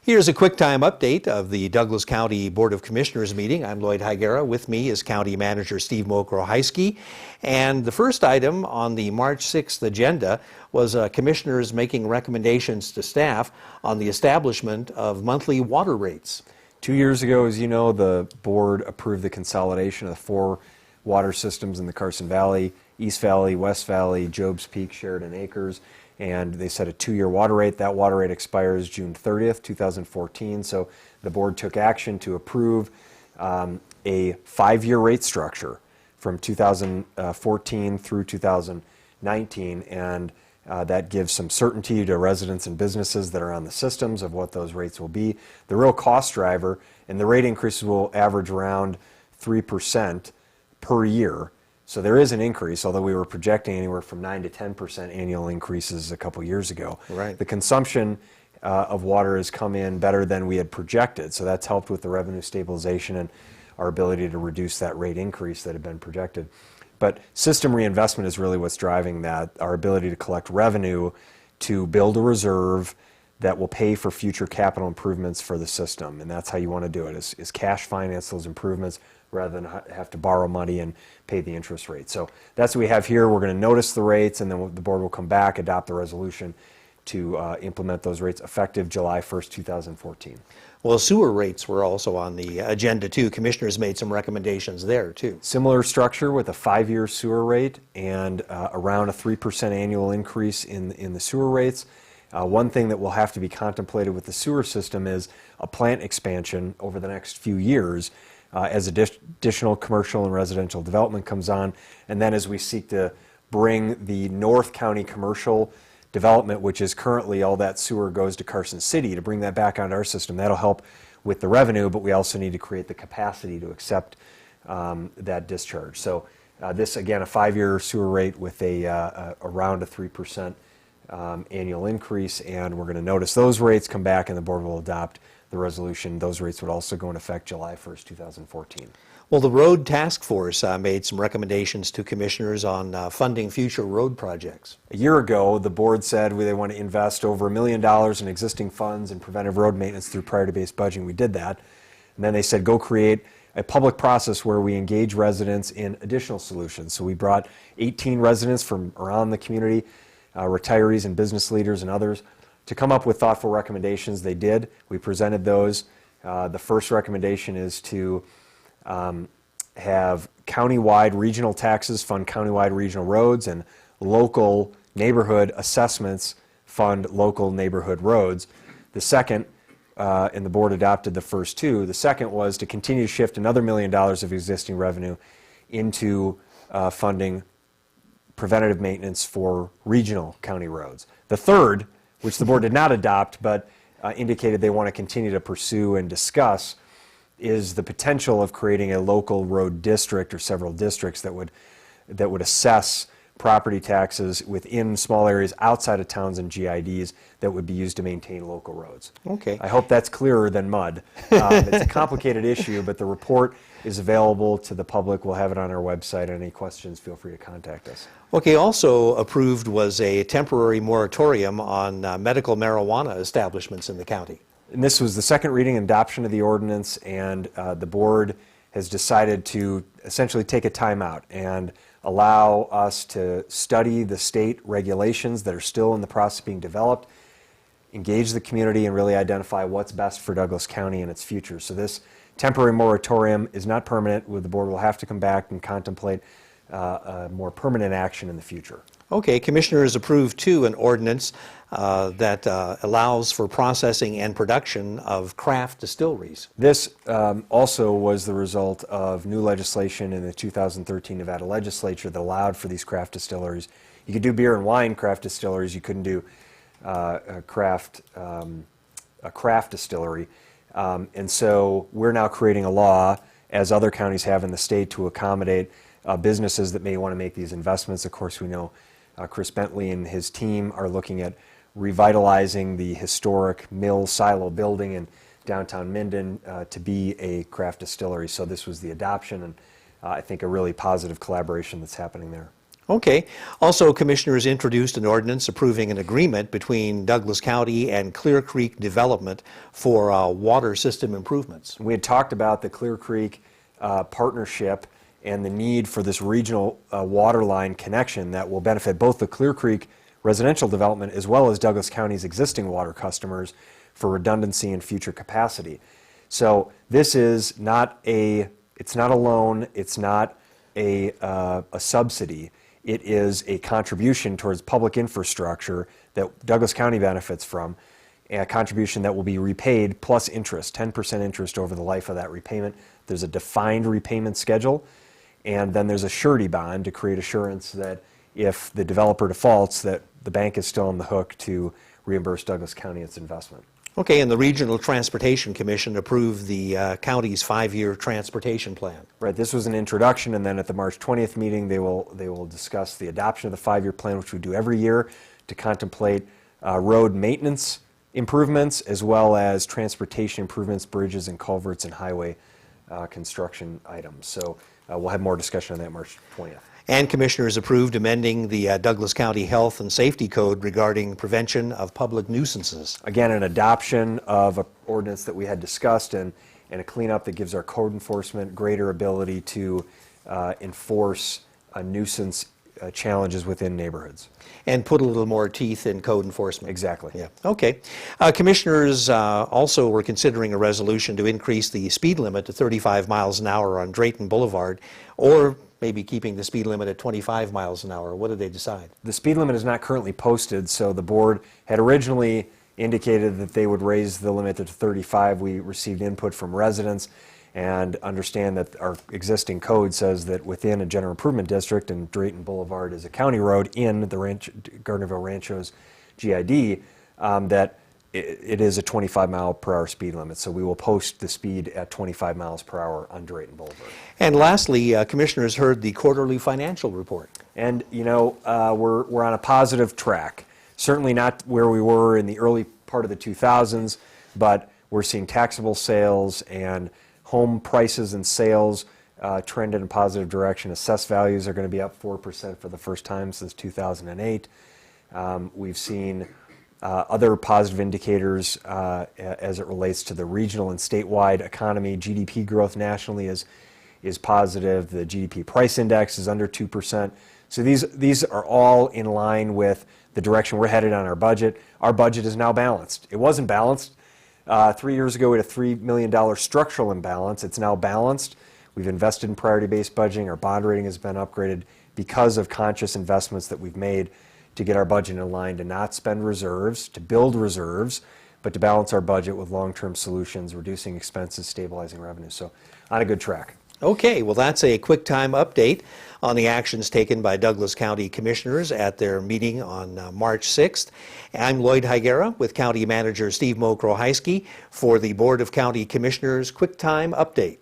Here's a quick time update of the Douglas County Board of Commissioners meeting. I'm Lloyd Higuera. With me is County Manager Steve Mokrohiski. And the first item on the March 6th agenda was commissioners making recommendations to staff on the establishment of monthly water rates. 2 years ago, as you know, the board approved the consolidation of the 4 water systems in the Carson Valley, East Valley, West Valley, Jobs Peak, Sheridan Acres, and they set a 2-year water rate. That water rate expires June 30th, 2014, so the board took action to approve a 5-year rate structure from 2014 through 2019, and that gives some certainty to residents and businesses that are on the systems of what those rates will be. The real cost driver, and the rate increases will average around 3% per year. So there is an increase, although we were projecting anywhere from 9 to 10% annual increases a couple years ago. Right. The consumption of water has come in better than we had projected, so that's helped with the revenue stabilization and our ability to reduce that rate increase that had been projected. But system reinvestment is really what's driving that, our ability to collect revenue to build a reserve that will pay for future capital improvements for the system. And that's how you want to do it, is cash finance those improvements rather than have to borrow money and pay the interest rate. So that's what we have here. We're going to notice the rates, and then the board will come back, adopt the resolution to implement those rates effective July 1st, 2014. Well, sewer rates were also on the agenda too. Commissioners made some recommendations there too. Similar structure with a 5-year sewer rate and around a 3% annual increase in the sewer rates. One thing that will have to be contemplated with the sewer system is a plant expansion over the next few years as additional commercial and residential development comes on, and then as we seek to bring the North County commercial development, which is currently all that sewer goes to Carson City, to bring that back onto our system. That'll help with the revenue, but we also need to create the capacity to accept that discharge. So this, again, a 5-year sewer rate with around a 3% annual increase, and we're going to notice those rates, come back, and the board will adopt the resolution. Those rates would also go into effect July 1st, 2014. Well, the Road Task Force made some recommendations to commissioners on funding future road projects. A year ago, the board said they want to invest over $1 million in existing funds and preventive road maintenance through priority-based budgeting. We did that. And then they said, go create a public process where we engage residents in additional solutions. So we brought 18 residents from around the community, retirees and business leaders and others, to come up with thoughtful recommendations. They did. We presented those. The first recommendation is to have countywide regional taxes fund countywide regional roads, and local neighborhood assessments fund local neighborhood roads. The second, and the board adopted the first two, the second was to continue to shift another $1 million of existing revenue into funding preventative maintenance for regional county roads. The third, which the board did not adopt but indicated they want to continue to pursue and discuss, is the potential of creating a local road district or several districts that would assess property taxes within small areas outside of towns and GIDs that would be used to maintain local roads. Okay. I hope that's clearer than mud. It's a complicated issue, but the report is available to the public. We'll have it on our website. Any questions, feel free to contact us. Okay, also approved was a temporary moratorium on medical marijuana establishments in the county. And this was the second reading and adoption of the ordinance, and the board has decided to essentially take a timeout and allow us to study the state regulations that are still in the process of being developed, engage the community, and really identify what's best for Douglas County and its future. So this temporary moratorium is not permanent. The board will have to come back and contemplate more permanent action in the future. Okay, commissioners approved too an ordinance that allows for processing and production of craft distilleries. This also was the result of new legislation in the 2013 Nevada legislature that allowed for these craft distilleries. You could do beer and wine craft distilleries. You couldn't do a craft distillery. And so we're now creating a law, as other counties have in the state, to accommodate businesses that may want to make these investments. Of course, we know Chris Bentley and his team are looking at revitalizing the historic mill silo building in downtown Minden to be a craft distillery. So this was the adoption, and I think a really positive collaboration that's happening there. Okay. Also, commissioners introduced an ordinance approving an agreement between Douglas County and Clear Creek Development for water system improvements. We had talked about the Clear Creek partnership and the need for this regional water line connection that will benefit both the Clear Creek residential development as well as Douglas County's existing water customers for redundancy and future capacity. So this is not it's not a loan, it's not a subsidy. It is a contribution towards public infrastructure that Douglas County benefits from, a contribution that will be repaid plus interest, 10% interest over the life of that repayment. There's a defined repayment schedule, and then there's a surety bond to create assurance that if the developer defaults, that the bank is still on the hook to reimburse Douglas County its investment. Okay, and the Regional Transportation Commission approved the county's 5-year transportation plan. Right, this was an introduction, and then at the March 20th meeting, they will discuss the adoption of the 5-year plan, which we do every year to contemplate road maintenance improvements as well as transportation improvements, bridges and culverts and highway construction items. So we'll have more discussion on that March 20th. And commissioners approved amending the Douglas County Health and Safety Code regarding prevention of public nuisances. Again, an adoption of an ordinance that we had discussed and a cleanup that gives our code enforcement greater ability to enforce nuisance challenges within neighborhoods. And put a little more teeth in code enforcement. Exactly. Yeah. Okay. Commissioners also were considering a resolution to increase the speed limit to 35 miles an hour on Drayton Boulevard, or maybe keeping the speed limit at 25 miles an hour. What did they decide? The speed limit is not currently posted, so the board had originally indicated that they would raise the limit to 35. We received input from residents and understand that our existing code says that within a general improvement district, and Drayton Boulevard is a county road in the Gardnerville Ranchos GID, that it is a 25 mile per hour speed limit. So we will post the speed at 25 miles per hour on Drayton Boulevard. And lastly, commissioners heard the quarterly financial report. And you know, we're on a positive track. Certainly not where we were in the early part of the 2000s, but we're seeing taxable sales and home prices and sales trend in a positive direction. Assessed values are going to be up 4% for the first time since 2008. We've seen other positive indicators as it relates to the regional and statewide economy. GDP growth nationally is positive. The GDP price index is under 2%. So these are all in line with the direction we're headed on our budget. Our budget is now balanced. It wasn't balanced. 3 years ago, we had a $3 million structural imbalance. It's now balanced. We've invested in priority-based budgeting. Our bond rating has been upgraded because of conscious investments that we've made to get our budget in line, to not spend reserves, to build reserves, but to balance our budget with long-term solutions, reducing expenses, stabilizing revenue. So on a good track. Okay, well, that's a quick time update on the actions taken by Douglas County Commissioners at their meeting on March 6th. I'm Lloyd Higuera with County Manager Steve Mokrohiski for the Board of County Commissioners Quick Time Update.